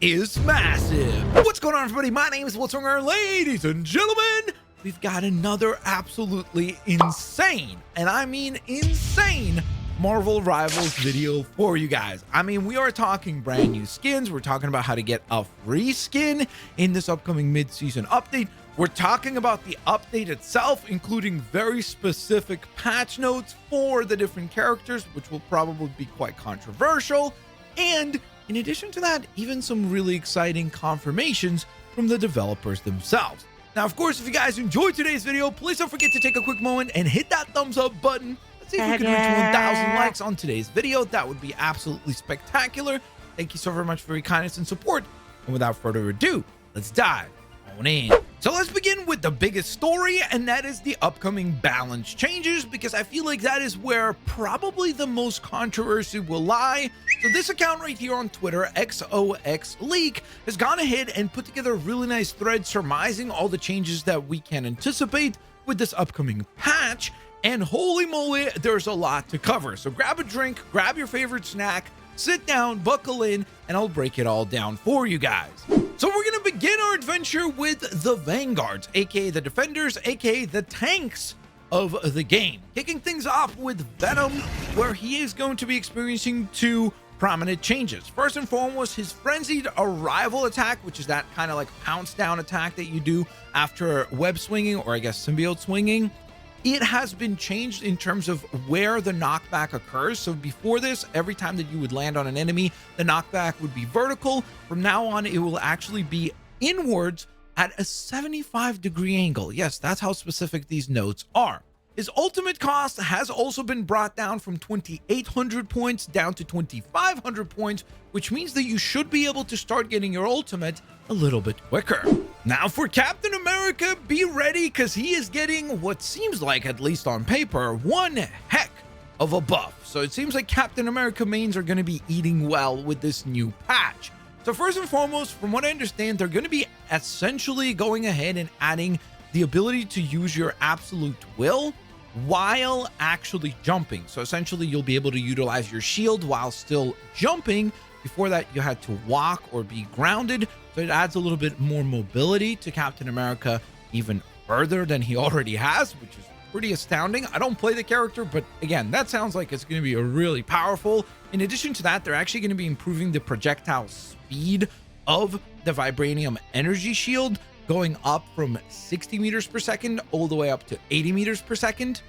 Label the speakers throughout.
Speaker 1: is massive. What's going on, everybody? My name is Blitzwinger. Ladies and gentlemen, we've got another absolutely insane, and I mean insane, Marvel Rivals video for you guys. I mean, we are talking brand new skins. We're talking about how to get a free skin in this upcoming mid-season update. We're talking about the update itself, including very specific patch notes for the different characters, which will probably be quite controversial. And in addition to that, even some really exciting confirmations from the developers themselves. Now, of course, if you guys enjoyed today's video, please don't forget to take a quick moment and hit that thumbs up button. Let's see if we can reach 1,000 likes on today's video. That would be absolutely spectacular. Thank you so very much for your kindness and support. And without further ado, let's dive on in. So let's begin with the biggest story, and that is the upcoming balance changes, because I feel like that is where probably the most controversy will lie. So this account right here on Twitter, XOXLeak, has gone ahead and put together a really nice thread surmising all the changes that we can anticipate with this upcoming patch. And holy moly, there's a lot to cover. So grab a drink, grab your favorite snack, sit down, buckle in, and I'll break it all down for you guys. So we're going to begin our adventure with the Vanguards, aka the defenders, aka the tanks of the game. Kicking things off with Venom, where he is going to be experiencing two prominent changes. First and foremost, his frenzied arrival attack, which is that kind of like pounce down attack that you do after web swinging, or I guess symbiote swinging. It has been changed in terms of where the knockback occurs. So before this, every time that you would land on an enemy, the knockback would be vertical. From now on, it will actually be inwards at a 75-degree angle. Yes, that's how specific these notes are. His ultimate cost has also been brought down from 2,800 points down to 2,500 points, which means that you should be able to start getting your ultimate a little bit quicker. Now for Captain America, be ready, because he is getting what seems like, at least on paper, one heck of a buff. So it seems like Captain America mains are going to be eating well with this new patch. So first and foremost, from what I understand, they're going to be essentially going ahead and adding the ability to use your absolute will while actually jumping. So essentially you'll be able to utilize your shield while still jumping. Before that, you had to walk or be grounded. So it adds a little bit more mobility to Captain America, even further than he already has, which is pretty astounding. I don't play the character, but again, that sounds like it's going to be a really powerful. In addition to that, they're actually going to be improving the projectile speed of the vibranium energy shield, going up from 60 meters per second all the way up to 80 meters per second.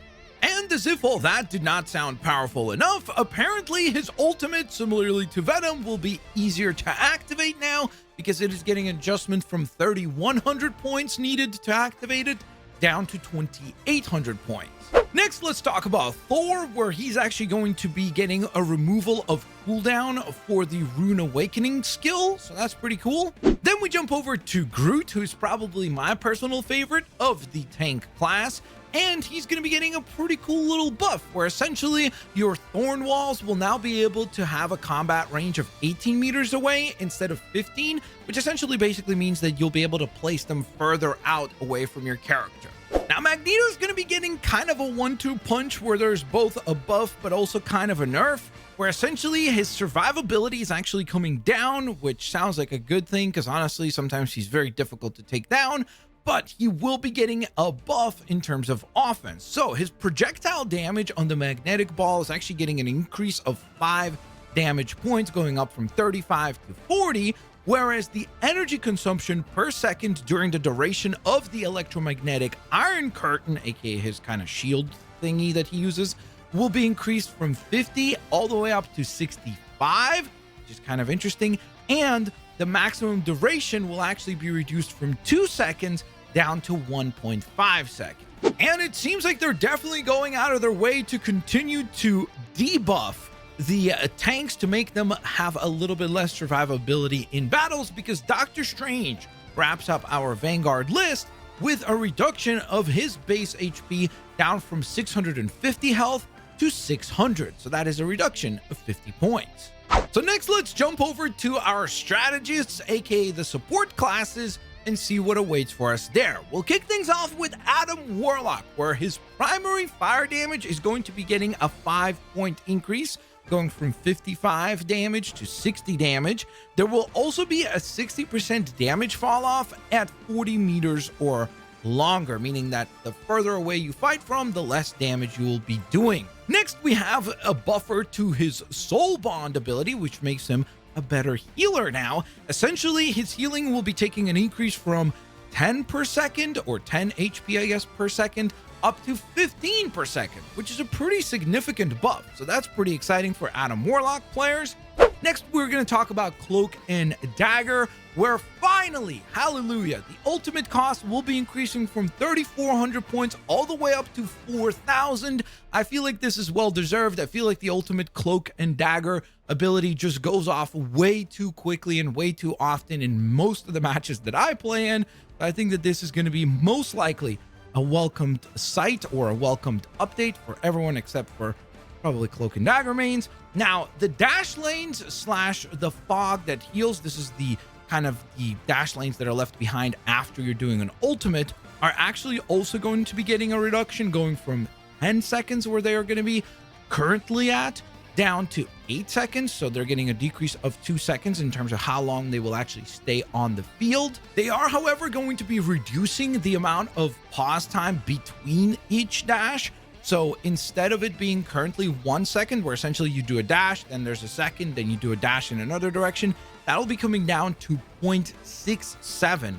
Speaker 1: And as if all that did not sound powerful enough, apparently his ultimate, similarly to Venom, will be easier to activate now, because it is getting an adjustment from 3,100 points needed to activate it down to 2,800 points. Next, let's talk about Thor, where he's actually going to be getting a removal of cooldown for the Rune Awakening skill, so that's pretty cool. Then we jump over to Groot, who's probably my personal favorite of the tank class, and he's going to be getting a pretty cool little buff, where essentially your thorn walls will now be able to have a combat range of 18 meters away instead of 15, which essentially basically means that you'll be able to place them further out away from your character. Now, Magneto's going to be getting kind of a 1-2 punch, where there's both a buff but also kind of a nerf, where essentially his survivability is actually coming down, which sounds like a good thing, because honestly, sometimes he's very difficult to take down. But he will be getting a buff in terms of offense. So his projectile damage on the magnetic ball is actually getting an increase of 5 damage points, going up from 35 to 40, whereas the energy consumption per second during the duration of the electromagnetic iron curtain, aka his kind of shield thingy that he uses, will be increased from 50 all the way up to 65, which is kind of interesting. And the maximum duration will actually be reduced from 2 seconds down to 1.5 seconds. And it seems like they're definitely going out of their way to continue to debuff the tanks to make them have a little bit less survivability in battles, because Doctor Strange wraps up our Vanguard list with a reduction of his base HP down from 650 health to 600. So that is a reduction of 50 points. So next, let's jump over to our strategists, aka the support classes, and see what awaits for us there. We'll kick things off with Adam Warlock, where his primary fire damage is going to be getting a 5-point increase, going from 55 damage to 60 damage. There will also be a 60% damage fall off at 40 meters or longer, meaning that the further away you fight from, the less damage you will be doing. Next, we have a buffer to his Soul Bond ability, which makes him a better healer now. Essentially, his healing will be taking an increase from 10 per second, or 10 HP, I guess, per second, up to 15 per second, which is a pretty significant buff. So that's pretty exciting for Adam Warlock players. Next, we're going to talk about Cloak and Dagger, where finally, hallelujah, the ultimate cost will be increasing from 3,400 points all the way up to 4,000. I feel like this is well deserved. I feel like the ultimate Cloak and Dagger ability just goes off way too quickly and way too often in most of the matches that I play in. I think that this is going to be most likely a welcomed sight or a welcomed update for everyone except for probably Cloak and Dagger mains. Now, the dash lanes / the fog that heals, this is the kind of the dash lanes that are left behind after you're doing an ultimate, are actually also going to be getting a reduction, going from 10 seconds where they are going to be currently at down to 8 seconds. So they're getting a decrease of 2 seconds in terms of how long they will actually stay on the field. They are, however, going to be reducing the amount of pause time between each dash. So instead of it being currently 1 second, where essentially you do a dash, then there's a second, then you do a dash in another direction, that'll be coming down to 0.67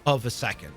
Speaker 1: of a second.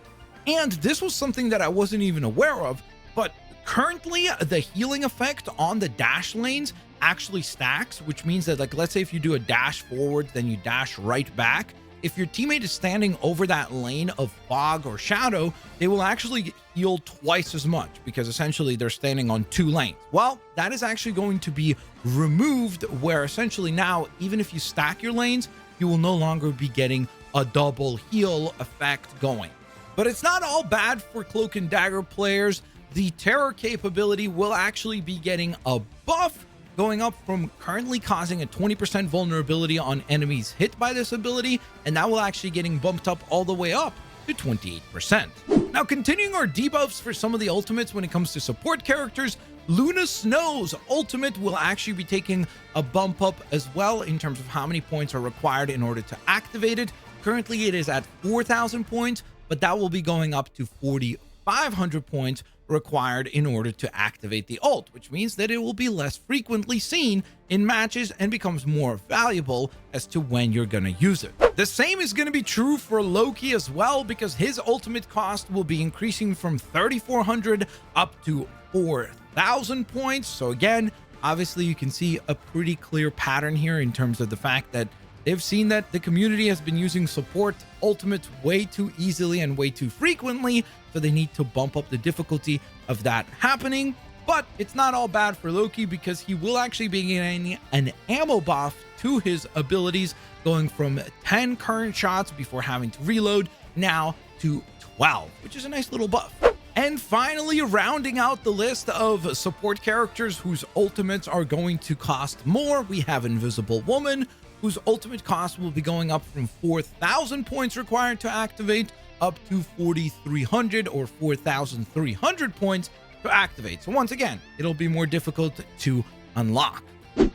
Speaker 1: And this was something that I wasn't even aware of, but currently the healing effect on the dash lanes actually stacks, which means that, like, let's say if you do a dash forward, then you dash right back. If your teammate is standing over that lane of fog or shadow, they will actually heal twice as much because essentially they're standing on 2 lanes. Well, that is actually going to be removed, where essentially now, even if you stack your lanes, you will no longer be getting a double heal effect going. But it's not all bad for Cloak and Dagger players. The terror capability will actually be getting a buff, going up from currently causing a 20% vulnerability on enemies hit by this ability, and that will actually getting bumped up all the way up to 28%. Now, continuing our debuffs for some of the ultimates when it comes to support characters, Luna Snow's ultimate will actually be taking a bump up as well in terms of how many points are required in order to activate it. Currently, it is at 4,000 points, but that will be going up to 4,500 points required in order to activate the ult, which means that it will be less frequently seen in matches and becomes more valuable as to when you're going to use it. The same is going to be true for Loki as well, because his ultimate cost will be increasing from 3,400 up to 4,000 points. So again, obviously you can see a pretty clear pattern here in terms of the fact that they've seen that the community has been using support ultimates way too easily and way too frequently, so they need to bump up the difficulty of that happening. But it's not all bad for Loki, because he will actually be getting an ammo buff to his abilities, going from 10 current shots before having to reload now to 12, which is a nice little buff. And finally, rounding out the list of support characters whose ultimates are going to cost more, we have Invisible Woman, whose ultimate cost will be going up from 4,000 points required to activate up to 4,300 or 4,300 points to activate. So once again, it'll be more difficult to unlock.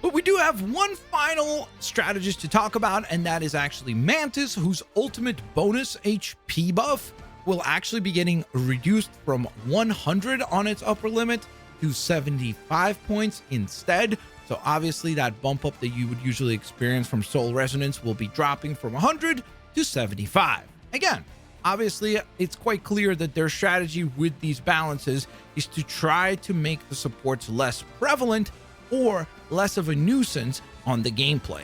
Speaker 1: But we do have one final strategist to talk about, and that is actually Mantis, whose ultimate bonus HP buff will actually be getting reduced from 100 on its upper limit to 75 points instead. So obviously that bump up that you would usually experience from Soul Resonance will be dropping from 100 to 75. Again, obviously it's quite clear that their strategy with these balances is to try to make the supports less prevalent or less of a nuisance on the gameplay.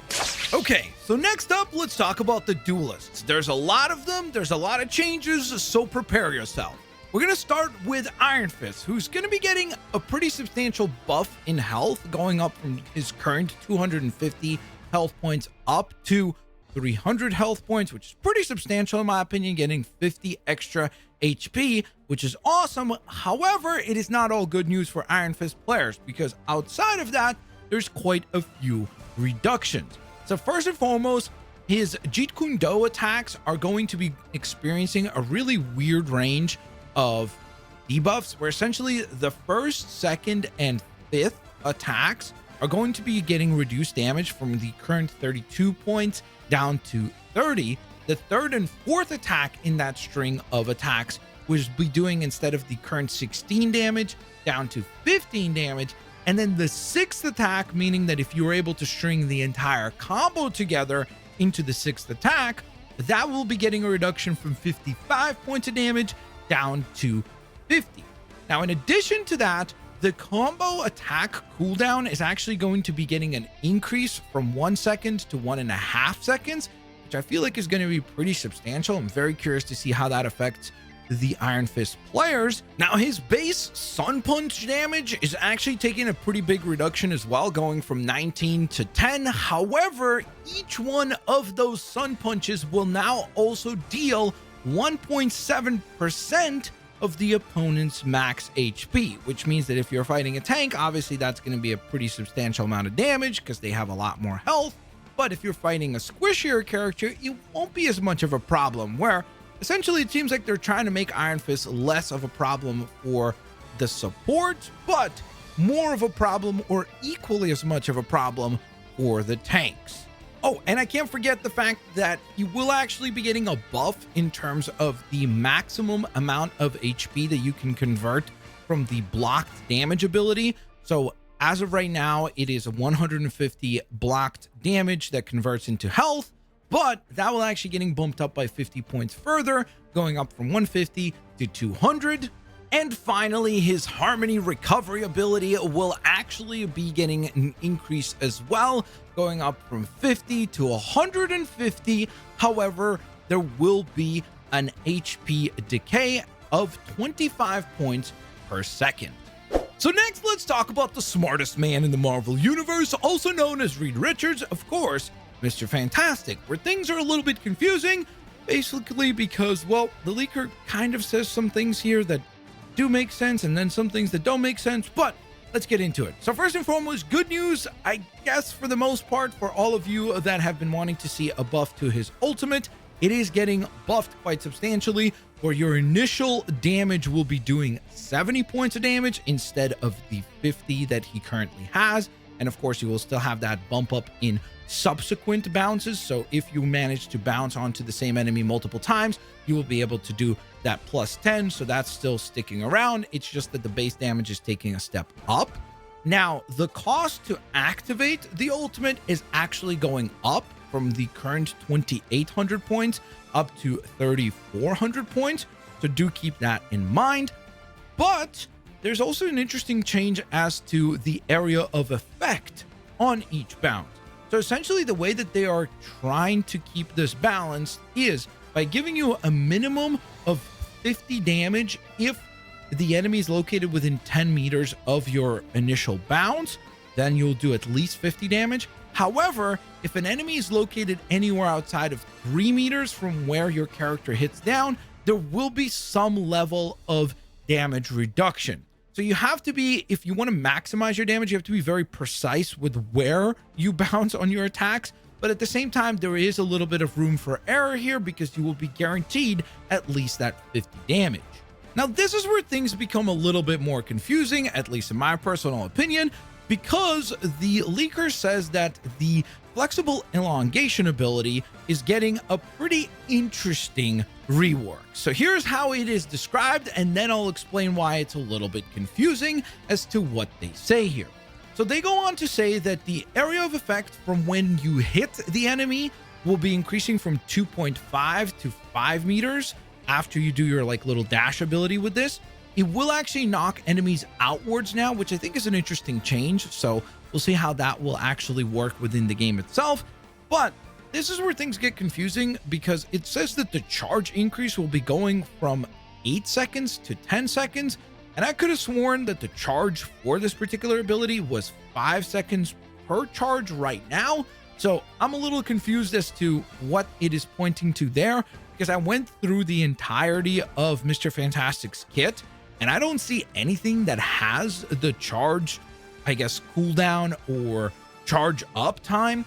Speaker 1: Okay, so next up, let's talk about the duelists. There's a lot of them, there's a lot of changes, so prepare yourself. We're going to start with Iron Fist, who's going to be getting a pretty substantial buff in health, going up from his current 250 health points up to 300 health points, which is pretty substantial in my opinion, getting 50 extra HP, which is awesome. However, it is not all good news for Iron Fist players, because outside of that, there's quite a few reductions. So first and foremost, his Jeet Kune Do attacks are going to be experiencing a really weird range of debuffs, where essentially the first, second, and fifth attacks are going to be getting reduced damage from the current 32 points down to 30. The third and fourth attack in that string of attacks will be doing, instead of the current 16 damage, down to 15 damage. And then the sixth attack, meaning that if you were able to string the entire combo together into the sixth attack, that will be getting a reduction from 55 points of damage down to 50. Now, in addition to that, the combo attack cooldown is actually going to be getting an increase from 1 second to 1.5 seconds, which I feel like is going to be pretty substantial. I'm very curious to see how that affects the Iron Fist players. Now, his base Sun Punch damage is actually taking a pretty big reduction as well, going from 19 to 10. However, each one of those Sun Punches will now also deal 1.7% of the opponent's max HP, which means that if you're fighting a tank, obviously that's going to be a pretty substantial amount of damage because they have a lot more health. But if you're fighting a squishier character, it won't be as much of a problem, where essentially it seems like they're trying to make Iron Fist less of a problem for the support, but more of a problem, or equally as much of a problem, for the tanks. Oh, and I can't forget the fact that you will actually be getting a buff in terms of the maximum amount of HP that you can convert from the blocked damage ability. So as of right now, it is 150 blocked damage that converts into health, but that will actually getting bumped up by 50 points further, going up from 150 to 200. And finally, his Harmony recovery ability will actually be getting an increase as well, going up from 50 to 150. However, there will be an HP decay of 25 points per second. So next, let's talk about the smartest man in the Marvel Universe, also known as Reed Richards, of course, Mr. Fantastic, where things are a little bit confusing, basically because, well, the leaker kind of says some things here that do make sense and then some things that don't make sense, but let's get into it. So first and foremost, good news, I guess, for the most part, for all of you that have been wanting to see a buff to his ultimate. It is getting buffed quite substantially, where your initial damage will be doing 70 points of damage instead of the 50 that he currently has. And of course, you will still have that bump up in subsequent bounces. So if you manage to bounce onto the same enemy multiple times, you will be able to do that plus 10. So that's still sticking around. It's just that the base damage is taking a step up. Now, the cost to activate the ultimate is actually going up from the current 2,800 points up to 3,400 points. So do keep that in mind. But there's also an interesting change as to the area of effect on each bounce. So essentially, the way that they are trying to keep this balanced is by giving you a minimum of 50 damage if the enemy is located within 10 meters of your initial bounce, then you'll do at least 50 damage. However, if an enemy is located anywhere outside of 3 meters from where your character hits down, there will be some level of damage reduction. So you have to be, if you want to maximize your damage, you have to be very precise with where you bounce on your attacks. But at the same time, there is a little bit of room for error here because you will be guaranteed at least that 50 damage. Now, this is where things become a little bit more confusing, at least in my personal opinion, because the leaker says that the flexible elongation ability is getting a pretty interesting rework. So here's how it is described, and then I'll explain why it's a little bit confusing as to what they say here. So they go on to say that the area of effect from when you hit the enemy will be increasing from 2.5 to 5 meters after you do your little dash ability with this. It will actually knock enemies outwards now, which I think is an interesting change. So we'll see how that will actually work within the game itself. But this is where things get confusing because it says that the charge increase will be going from 8 seconds to 10 seconds. And I could have sworn that the charge for this particular ability was 5 seconds per charge right now. So I'm a little confused as to what it is pointing to there, because I went through the entirety of Mr. Fantastic's kit and I don't see anything that has the charge, I guess, cooldown or charge up time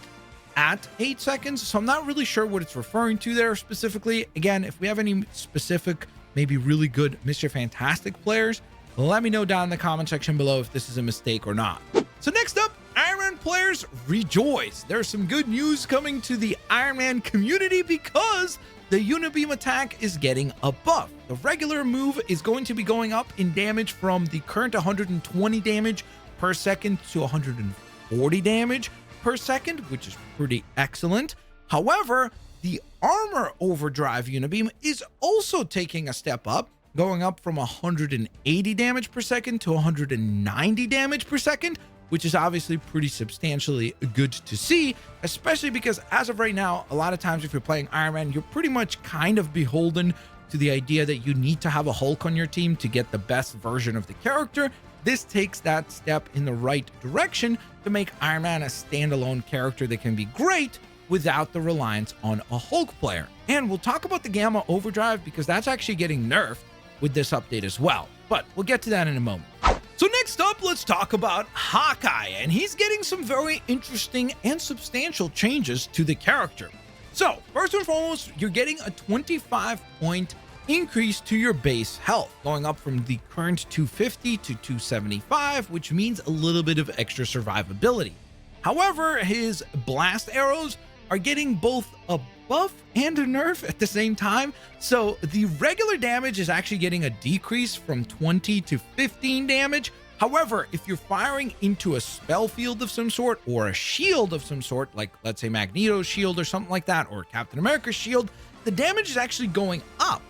Speaker 1: at 8 seconds. So I'm not really sure what it's referring to there specifically. Again, if we have any specific, maybe really good Mr. Fantastic players, let me know down in the comment section below if this is a mistake or not. So next up, Iron players, rejoice. There's some good news coming to the Iron Man community because the Unibeam attack is getting a buff. The regular move is going to be going up in damage from the current 120 damage per second to 140 damage per second, which is pretty excellent. However, the armor overdrive Unibeam is also taking a step up, going up from 180 damage per second to 190 damage per second, which is obviously pretty substantially good to see, especially because as of right now, a lot of times if you're playing Iron Man, you're pretty much kind of beholden to the idea that you need to have a Hulk on your team to get the best version of the character. This takes that step in the right direction to make Iron Man a standalone character that can be great without the reliance on a Hulk player. And we'll talk about the Gamma Overdrive because that's actually getting nerfed with this update as well, but we'll get to that in a moment. So next up, let's talk about Hawkeye, and he's getting some very interesting and substantial changes to the character. So first and foremost, you're getting a 25-point increase to your base health, going up from the current 250 to 275, which means a little bit of extra survivability. However, his blast arrows are getting both a buff and a nerf at the same time. So the regular damage is actually getting a decrease from 20 to 15 damage. However, if you're firing into a spell field of some sort or a shield of some sort, like let's say Magneto's shield or something like that, or Captain America's shield, the damage is actually going up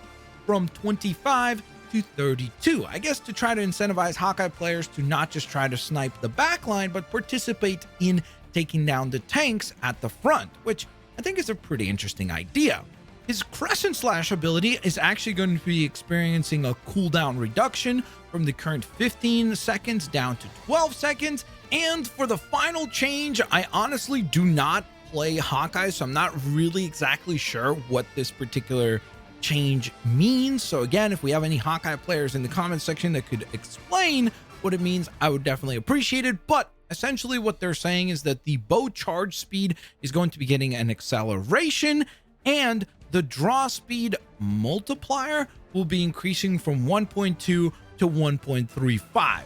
Speaker 1: from 25 to 32. I guess to try to incentivize Hawkeye players to not just try to snipe the backline, but participate in taking down the tanks at the front, which I think is a pretty interesting idea. His Crescent Slash ability is actually going to be experiencing a cooldown reduction from the current 15 seconds down to 12 seconds. And for the final change, I honestly do not play Hawkeye, so I'm not really exactly sure what this particular change means. So again, if we have any Hawkeye players in the comments section that could explain what it means, I would definitely appreciate it. But essentially what they're saying is that the bow charge speed is going to be getting an acceleration, and the draw speed multiplier will be increasing from 1.2 to 1.35.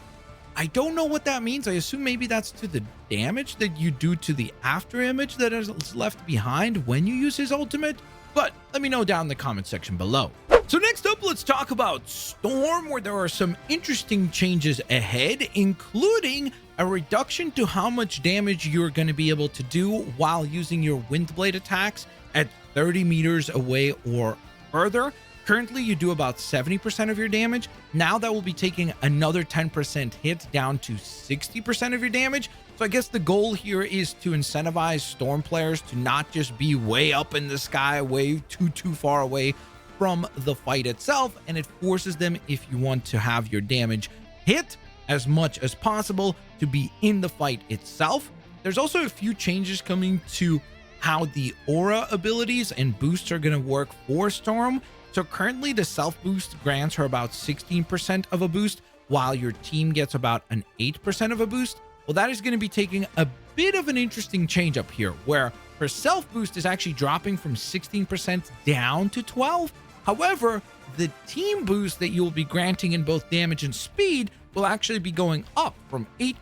Speaker 1: I don't know what that means. I assume maybe that's to the damage that you do to the after image that is left behind when you use his ultimate, but let me know down in the comment section below. So next up, let's talk about Storm, where there are some interesting changes ahead, including a reduction to how much damage you're going to be able to do while using your wind blade attacks at 30 meters away or further. Currently, you do about 70% of your damage. Now that will be taking another 10% hit down to 60% of your damage. So I guess the goal here is to incentivize Storm players to not just be way up in the sky, way too far away from the fight itself, and it forces them, if you want to have your damage hit as much as possible, to be in the fight itself. There's also a few changes coming to how the aura abilities and boosts are going to work for Storm. So currently the self boost grants her about 16% of a boost, while your team gets about an 8% of a boost. Well, that is going to be taking a bit of an interesting change up here, where her self boost is actually dropping from 16% down to 12%. However, the team boost that you'll be granting in both damage and speed will actually be going up from 8%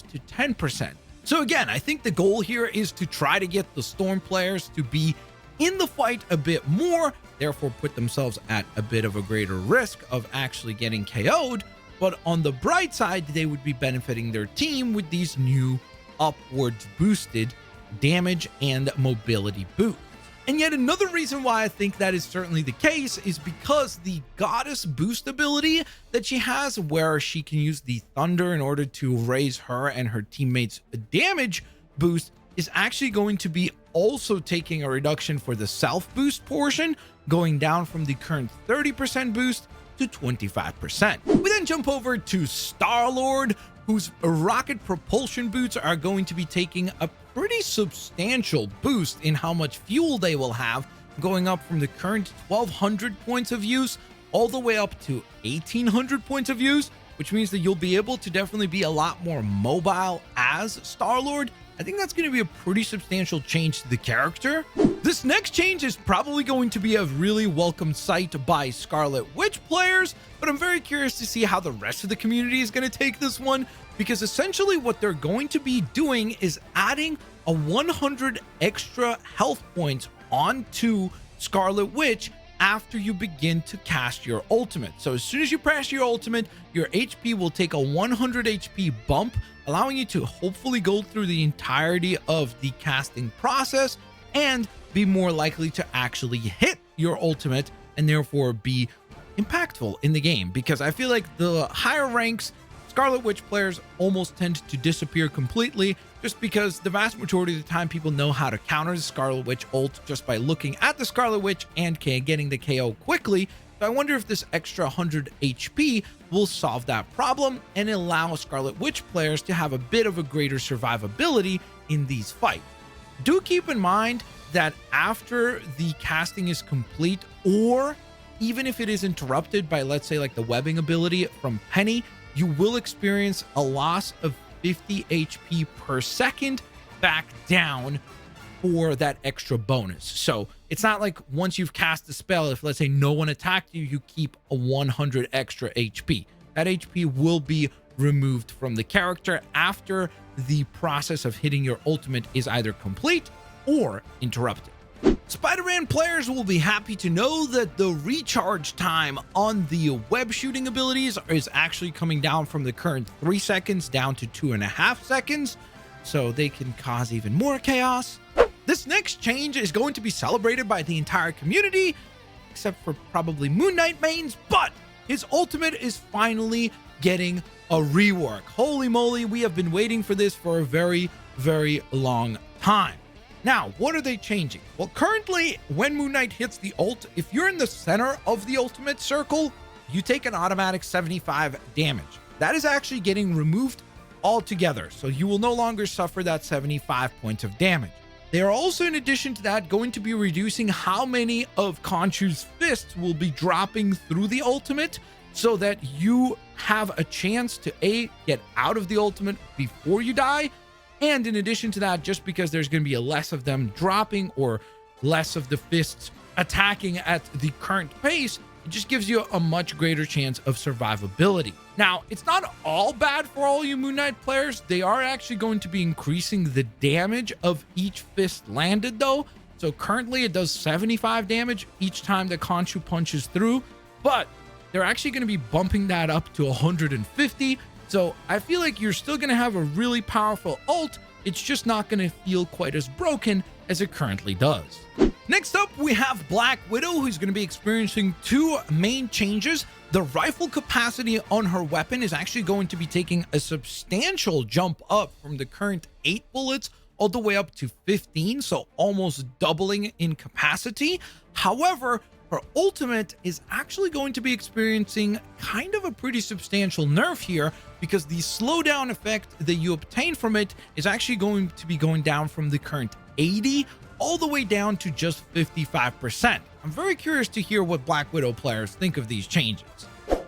Speaker 1: to 10%. So again, I think the goal here is to try to get the Storm players to be in the fight a bit more, therefore put themselves at a bit of a greater risk of actually getting KO'd. But on the bright side, they would be benefiting their team with these new upwards boosted damage and mobility boosts. And yet another reason why I think that is certainly the case is because the Goddess boost ability that she has, where she can use the Thunder in order to raise her and her teammates' damage boost, is actually going to be also taking a reduction for the self boost portion, going down from the current 30% boost to 25%. We then jump over to Star-Lord, whose rocket propulsion boots are going to be taking a pretty substantial boost in how much fuel they will have, going up from the current 1200 points of use all the way up to 1800 points of use, which means that you'll be able to definitely be a lot more mobile as Star-Lord, I think that's going to be a pretty substantial change to the character. This next change is probably going to be a really welcome sight by Scarlet Witch players, but I'm very curious to see how the rest of the community is going to take this one, because essentially what they're going to be doing is adding a 100 extra health points onto Scarlet Witch after you begin to cast your ultimate. So as soon as you press your ultimate, your HP will take a 100 HP bump, allowing you to hopefully go through the entirety of the casting process and be more likely to actually hit your ultimate and therefore be impactful in the game. Because I feel like the higher ranks, Scarlet Witch players almost tend to disappear completely, just because the vast majority of the time people know how to counter the Scarlet Witch ult just by looking at the Scarlet Witch and getting the KO quickly. So I wonder if this extra 100 HP will solve that problem and allow Scarlet Witch players to have a bit of a greater survivability in these fights. Do keep in mind that after the casting is complete, or even if it is interrupted by, let's say, like the webbing ability from Penny, you will experience a loss of 50 HP per second back down for that extra bonus. So it's not like once you've cast the spell, if let's say no one attacked you, you keep a 100 extra HP. That HP will be removed from the character after the process of hitting your ultimate is either complete or interrupted. Spider-Man players will be happy to know that the recharge time on the web shooting abilities is actually coming down from the current 3 seconds down to 2.5 seconds, so they can cause even more chaos. This next change is going to be celebrated by the entire community, except for probably Moon Knight mains, but his ultimate is finally getting a rework. Holy moly, we have been waiting for this for a very, very long time. Now, what are they changing? Well, currently, when Moon Knight hits the ult, if you're in the center of the ultimate circle, you take an automatic 75 damage. That is actually getting removed altogether, so you will no longer suffer that 75 points of damage. They are also, in addition to that, going to be reducing how many of Khonshu's fists will be dropping through the ultimate, so that you have a chance to get out of the ultimate before you die. And in addition to that, just because there's going to be less of them dropping or less of the fists attacking at the current pace, it just gives you a much greater chance of survivability. Now, it's not all bad for all you Moon Knight players. They are actually going to be increasing the damage of each fist landed, though. So currently it does 75 damage each time that Khonshu punches through, but they're actually going to be bumping that up to 150. So I feel like you're still going to have a really powerful ult. It's just not going to feel quite as broken as it currently does. Next up, we have Black Widow, who's going to be experiencing 2 main changes. The rifle capacity on her weapon is actually going to be taking a substantial jump up from the current 8 bullets all the way up to 15, so almost doubling in capacity. However, her ultimate is actually going to be experiencing kind of a pretty substantial nerf here, because the slowdown effect that you obtain from it is actually going to be going down from the current 80 all the way down to just 55%. I'm very curious to hear what Black Widow players think of these changes.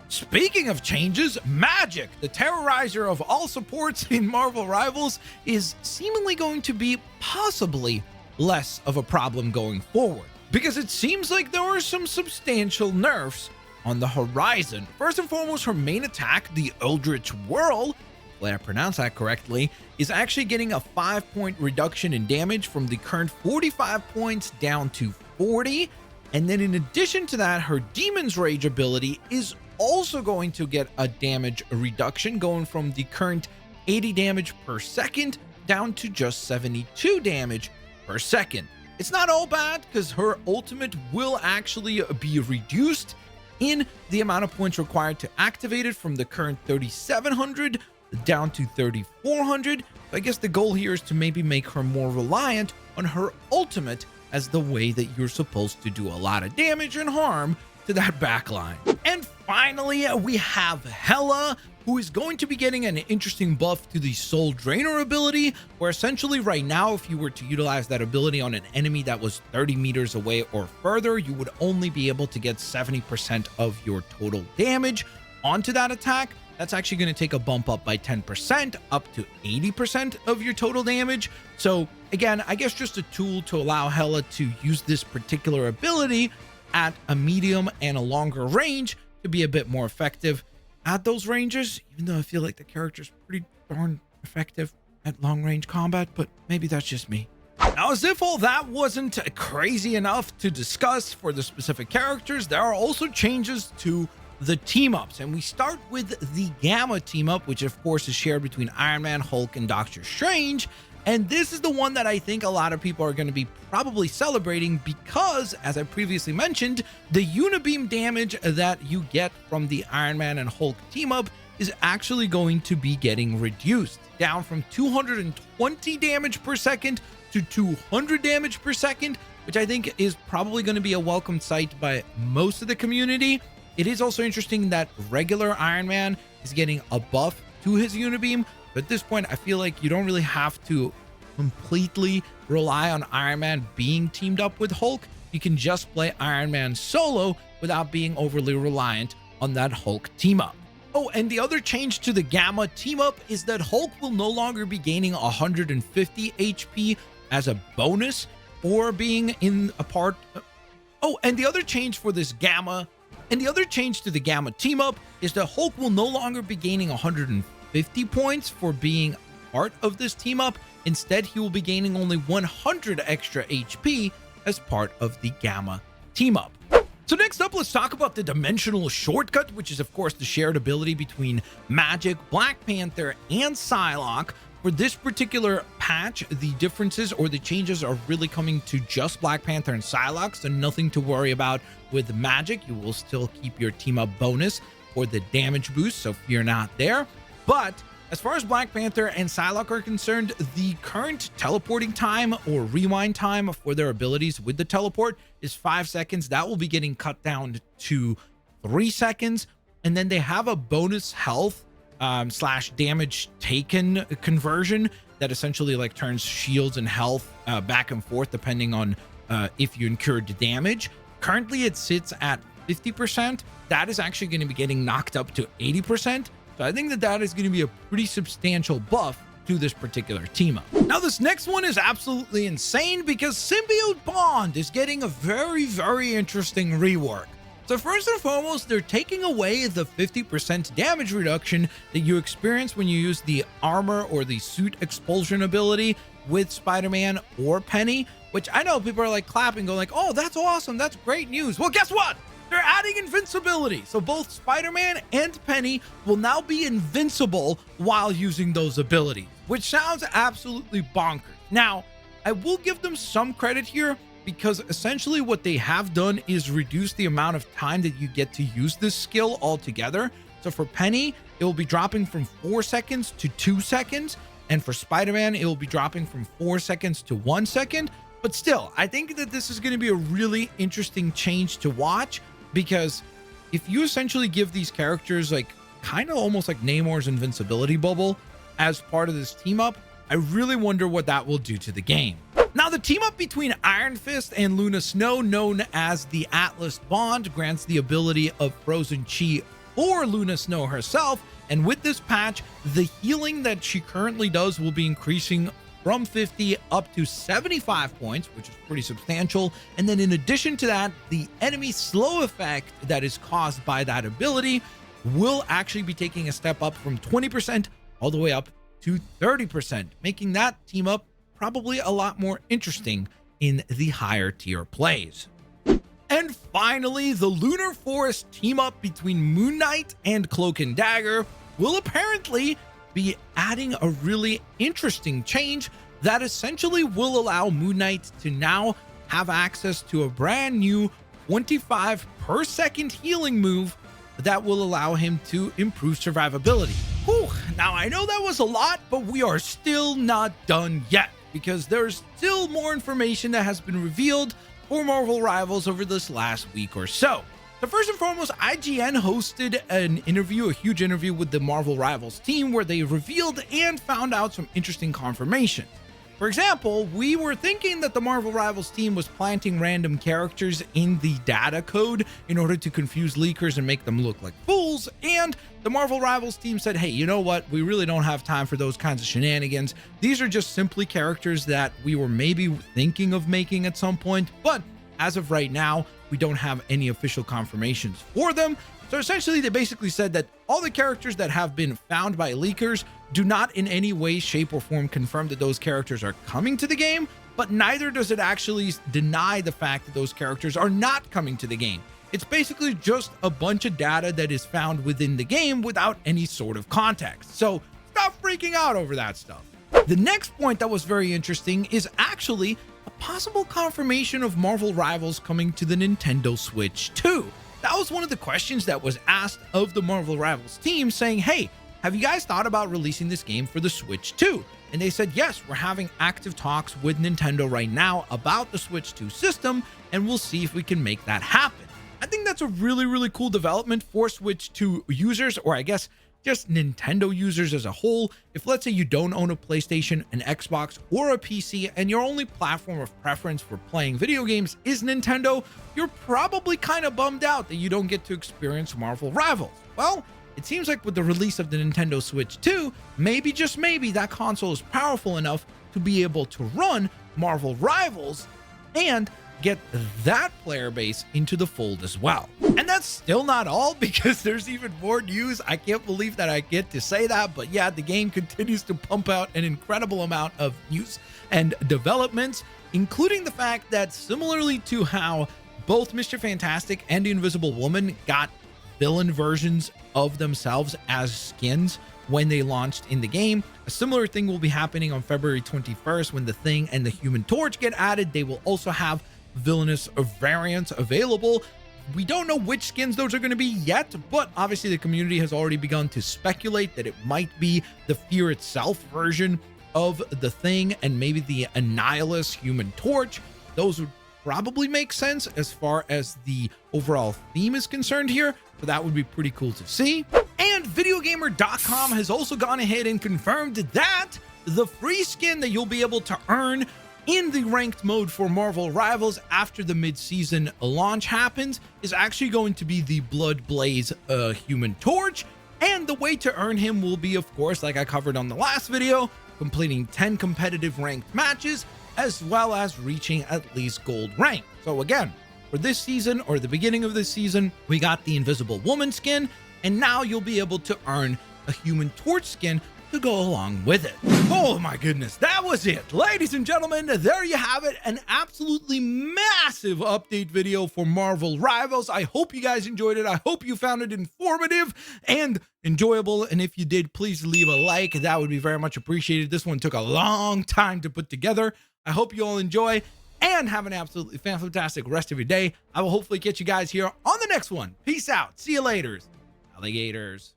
Speaker 1: Speaking of changes, Magic, the terrorizer of all supports in Marvel Rivals, is seemingly going to be possibly less of a problem going forward, because it seems like there are some substantial nerfs on the horizon. First and foremost, her main attack, the Eldritch Whirl, hopefully I pronounced that correctly, is actually getting a 5-point reduction in damage from the current 45 points down to 40. And then in addition to that, her Demon's Rage ability is also going to get a damage reduction, going from the current 80 damage per second down to just 72 damage per second. It's not all bad, because her ultimate will actually be reduced in the amount of points required to activate it from the current 3,700 down to 3,400. So I guess the goal here is to maybe make her more reliant on her ultimate as the way that you're supposed to do a lot of damage and harm to that backline. And finally, we have Hela, who is going to be getting an interesting buff to the Soul Drainer ability, where essentially right now, if you were to utilize that ability on an enemy that was 30 meters away or further, you would only be able to get 70% of your total damage onto that attack. that's actually going to take a bump up by 10%, up to 80% of your total damage. So again, I guess just a tool to allow Hela to use this particular ability at a medium and a longer range to be a bit more effective at those ranges, even though I feel like the character's pretty darn effective at long range combat, but maybe that's just me. Now, as if all that wasn't crazy enough to discuss for the specific characters, there are also changes to the team-ups, and we start with the Gamma team-up, which of course is shared between Iron Man, Hulk, and Doctor Strange. And this is the one that I think a lot of people are going to be probably celebrating because, as I previously mentioned, the Unibeam damage that you get from the Iron Man and Hulk team-up is actually going to be getting reduced down from 220 damage per second to 200 damage per second, which I think is probably going to be a welcome sight by most of the community. It is also interesting that regular Iron Man is getting a buff to his Unibeam, but at this point, I feel like you don't really have to completely rely on Iron Man being teamed up with Hulk. You can just play Iron Man solo without being overly reliant on that Hulk team-up. Oh, and the other change to the Gamma team-up is that Hulk will no longer be gaining 150 HP as a bonus for being in a part. Oh, and the other change for this Gamma, and the other change to the Gamma team-up is that Hulk will no longer be gaining 150 points for being part of this team-up. Instead, he will be gaining only 100 extra HP as part of the Gamma team-up. So next up, let's talk about the dimensional shortcut, which is of course the shared ability between Magic, Black Panther, and Psylocke. For this particular patch, the differences or the changes are really coming to just Black Panther and Psylocke, so nothing to worry about with Magic. You will still keep your team-up bonus for the damage boost, so fear not there. But as far as Black Panther and Psylocke are concerned, the current teleporting time or rewind time for their abilities with the teleport is 5 seconds. That will be getting cut down to 3 seconds. And then they have a bonus health slash damage taken conversion that essentially like turns shields and health back and forth depending on if you incurred damage. Currently, it sits at 50%. That is actually going to be getting knocked up to 80%. So I think that that is going to be a pretty substantial buff to this particular team-up. Now, this next one is absolutely insane because Symbiote Bond is getting a very, very interesting rework. So first and foremost, they're taking away the 50% damage reduction that you experience when you use the armor or the suit expulsion ability with Spider-Man or Penny, which I know people are like clapping, going like, oh, that's awesome. That's great news. Well, guess what? They're adding invincibility. So both Spider-Man and Penny will now be invincible while using those abilities, which sounds absolutely bonkers. Now, I will give them some credit here because essentially what they have done is reduce the amount of time that you get to use this skill altogether. So for Penny, it will be dropping from 4 seconds to 2 seconds. And for Spider-Man, it will be dropping from 4 seconds to 1 second. But still, I think that this is going to be a really interesting change to watch, because if you essentially give these characters like kind of almost like Namor's invincibility bubble as part of this team up, I really wonder what that will do to the game. Now, the team up between Iron Fist and Luna Snow, known as the Atlas Bond, grants the ability of Frozen Chi for Luna Snow herself. And with this patch, the healing that she currently does will be increasing from 50 up to 75 points, which is pretty substantial. And then in addition to that, the enemy slow effect that is caused by that ability will actually be taking a step up from 20% all the way up to 30%, making that team up probably a lot more interesting in the higher tier plays. And finally, the Lunar Forest team up between Moon Knight and Cloak and Dagger will apparently be adding a really interesting change that essentially will allow Moon Knight to now have access to a brand new 25 per second healing move that will allow him to improve survivability. Whew. Now, I know that was a lot, but we are still not done yet, because there's still more information that has been revealed for Marvel Rivals over this last week or so. So first and foremost, IGN hosted an interview, a huge interview with the Marvel Rivals team, where they revealed and found out some interesting confirmation. For example, we were thinking that the Marvel Rivals team was planting random characters in the data code in order to confuse leakers and make them look like fools, and the Marvel Rivals team said, hey, you know what? We really don't have time for those kinds of shenanigans. These are just simply characters that we were maybe thinking of making at some point, but as of right now, we don't have any official confirmations for them. So essentially, they basically said that all the characters that have been found by leakers do not in any way, shape, or form confirm that those characters are coming to the game, but neither does it actually deny the fact that those characters are not coming to the game. It's basically just a bunch of data that is found within the game without any sort of context. So stop freaking out over that stuff. The next point that was very interesting is actually a possible confirmation of Marvel Rivals coming to the Nintendo Switch 2. That was one of the questions that was asked of the Marvel Rivals team, saying, hey, have you guys thought about releasing this game for the Switch 2? And they said, yes, we're having active talks with Nintendo right now about the Switch 2 system, and we'll see if we can make that happen. I think that's a really, really cool development for Switch 2 users, or I guess just Nintendo users as a whole. If let's say you don't own a PlayStation, an Xbox, or a PC, and your only platform of preference for playing video games is Nintendo, you're probably kind of bummed out that you don't get to experience Marvel Rivals. Well, it seems like with the release of the Nintendo Switch 2, maybe, just maybe, that console is powerful enough to be able to run Marvel Rivals and get that player base into the fold as well. And that's still not all, because there's even more news. I can't believe that I get to say that, but yeah, the game continues to pump out an incredible amount of news and developments, including the fact that similarly to how both Mr. Fantastic and the Invisible Woman got villain versions of themselves as skins when they launched in the game, a similar thing will be happening on February 21st when the Thing and the Human Torch get added. They will also have villainous variants available. We don't know which skins those are going to be yet, but obviously the community has already begun to speculate that it might be the Fear itself version of the Thing and maybe the Annihilus Human Torch. Those would probably make sense as far as the overall theme is concerned here, so that would be pretty cool to see. And videogamer.com has also gone ahead and confirmed that the free skin that you'll be able to earn in the ranked mode for Marvel Rivals after the mid-season launch happens is actually going to be the Blood Blaze Human Torch, and the way to earn him will be, of course, like I covered on the last video, completing 10 competitive ranked matches as well as reaching at least gold rank. So again, for this season, or the beginning of this season, we got the Invisible Woman skin, and now you'll be able to earn a Human Torch skin to go along with it. Oh my goodness, that was it. Ladies and gentlemen, there you have it. An absolutely massive update video for Marvel Rivals. I hope you guys enjoyed it. I hope you found it informative and enjoyable. And if you did, please leave a like. That would be very much appreciated. This one took a long time to put together. I hope you all enjoy and have an absolutely fantastic rest of your day. I will hopefully catch you guys here on the next one. Peace out. See you later, alligators.